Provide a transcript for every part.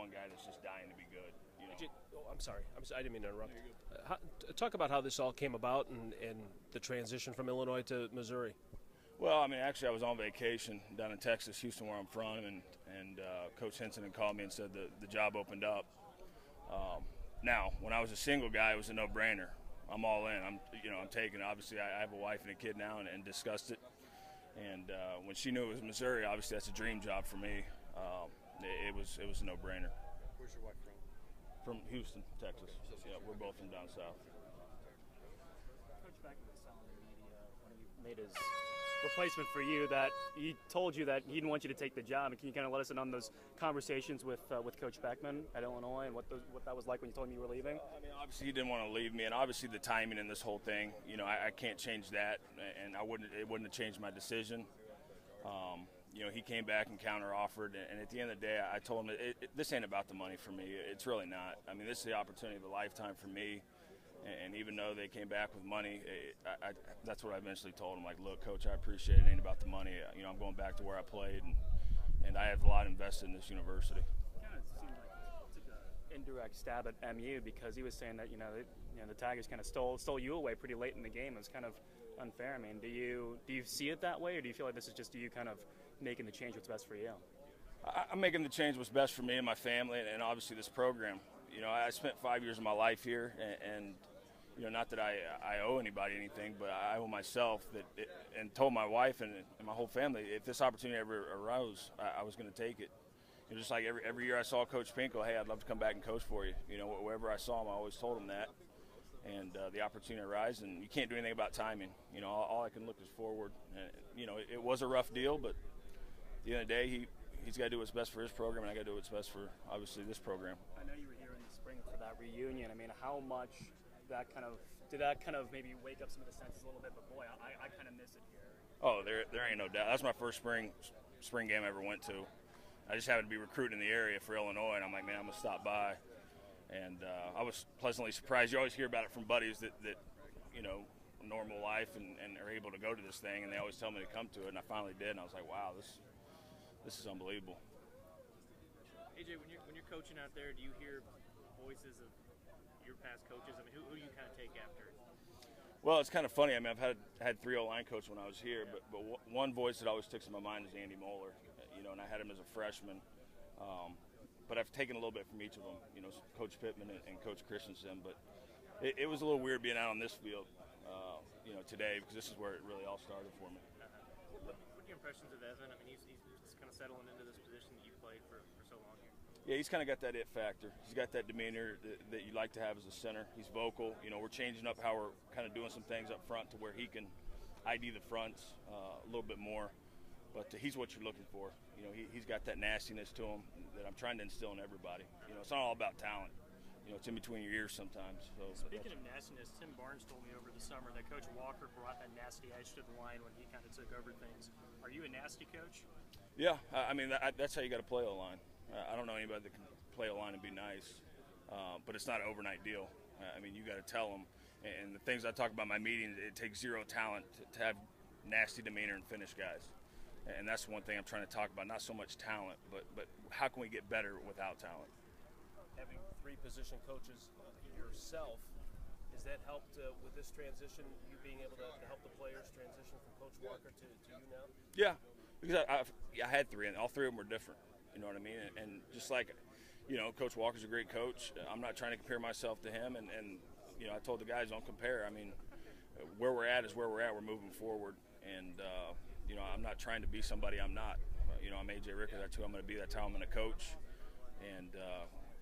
one guy that's just dying to be good. You know. I'm sorry. I didn't mean to interrupt. Talk about how this all came about and the transition from Illinois to Missouri. Well, I mean, actually, I was on vacation down in Texas, Houston, where I'm from, and Coach Henson had called me and said the job opened up. Now, when I was a single guy, it was a no-brainer. I'm all in. I'm taking it. Obviously, I have a wife and a kid now, and discussed it. And when she knew it was Missouri, obviously that's a dream job for me. It was a no-brainer. Where's your wife from? From Houston, Texas. Yeah, we're both from down south. Coach Beckman was telling the media when he made his replacement for you that he told you that he didn't want you to take the job. And can you kind of let us in on those conversations with Coach Beckman at Illinois and what that was like when you told him you were leaving? I mean, obviously he didn't want to leave me, and obviously the timing in this whole thing, you know, I can't change that, and it wouldn't have changed my decision. You know, he came back and counter-offered, and at the end of the day, I told him this ain't about the money for me. It's really not. I mean, this is the opportunity of a lifetime for me, and even though they came back with money, that's what I eventually told him. Like, look, Coach, I appreciate it. It ain't about the money. You know, I'm going back to where I played, and I have a lot invested in this university. It kind of seemed like he took an indirect stab at MU because he was saying that, the Tigers kind of stole you away pretty late in the game. It was kind of unfair. I mean, do you see it that way, or do you feel like this is just you kind of making the change what's best for you? I'm making the change what's best for me and my family, and obviously this program. You know, I spent 5 years of my life here, and you know, not that I owe anybody anything, but I owe myself and told my wife and my whole family, if this opportunity ever arose, I was going to take it. You know, just like every year I saw Coach Pinkel, hey, I'd love to come back and coach for you. You know, wherever I saw him, I always told him that. And the opportunity arose, and you can't do anything about timing. You know, all I can look is forward. And, you know, it was a rough deal, but at the end of the day, he's got to do what's best for his program, and I got to do what's best for, obviously, this program. I know you were here in the spring for that reunion. I mean, how much did that kind of maybe wake up some of the senses a little bit? But boy, I kind of miss it here. Oh, there ain't no doubt. That's my first spring game I ever went to. I just happened to be recruiting in the area for Illinois, and I'm like, man, I'm gonna stop by. And I was pleasantly surprised. You always hear about it from buddies that you know, normal life and are able to go to this thing, and they always tell me to come to it. And I finally did, and I was like, wow, this is unbelievable. AJ, when you're coaching out there, do you hear voices of your past coaches? I mean, who do you kind of take after? Well, it's kind of funny. I mean, I've had 3 O-line coaches when I was here, but one voice that always sticks in my mind is Andy Moeller. You know, and I had him as a freshman. But I've taken a little bit from each of them, you know, Coach Pittman and Coach Christensen. But it was a little weird being out on this field, you know, today, because this is where it really all started for me. What are your impressions of Evan? I mean, he's kind of settling into this position that you played for so long here. Yeah, he's kind of got that it factor. He's got that demeanor that you like to have as a center. He's vocal. You know, we're changing up how we're kind of doing some things up front to where he can ID the fronts a little bit more. But he's what you're looking for. You know, he's got that nastiness to him that I'm trying to instill in everybody. You know, it's not all about talent. You know, it's in between your ears sometimes. So, speaking of nastiness, Tim Barnes told me over the summer that Coach Walker brought that nasty edge to the line when he kind of took over things. Are you a nasty coach? Yeah, I mean, that's how you got to play O-line. I don't know anybody that can play O-line and be nice, but it's not an overnight deal. I mean, you got to tell them. And the things I talk about in my meetings, it takes zero talent to have nasty demeanor and finish guys. And that's one thing I'm trying to talk about, not so much talent, but how can we get better without talent? Having 3 position coaches yourself, has that helped with this transition, you being able to help the players transition from Coach Walker to you now? Yeah, because I had 3, and all 3 of them were different. You know what I mean? And just like, you know, Coach Walker's a great coach. I'm not trying to compare myself to him. And you know, I told the guys, don't compare. I mean, where we're at is where we're at. We're moving forward. And, you know, I'm not trying to be somebody I'm not. You know, I'm A.J. Ricker. That's who I'm going to be. That's how I'm going to coach. And,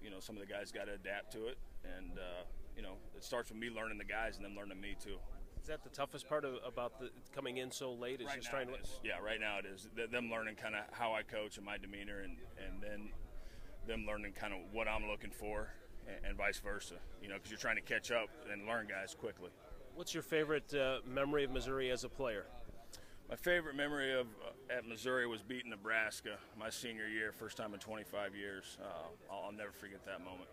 you know, some of the guys got to adapt to it. And, you know, it starts with me learning the guys and them learning me too. Is that the toughest part about coming in so late? Is right just now trying to? Yeah, right now it is. Them learning kind of how I coach and my demeanor, and then them learning kind of what I'm looking for, and vice versa. You know, because you're trying to catch up and learn guys quickly. What's your favorite memory of Missouri as a player? My favorite memory at Missouri was beating Nebraska my senior year, first time in 25 years. I'll never forget that moment.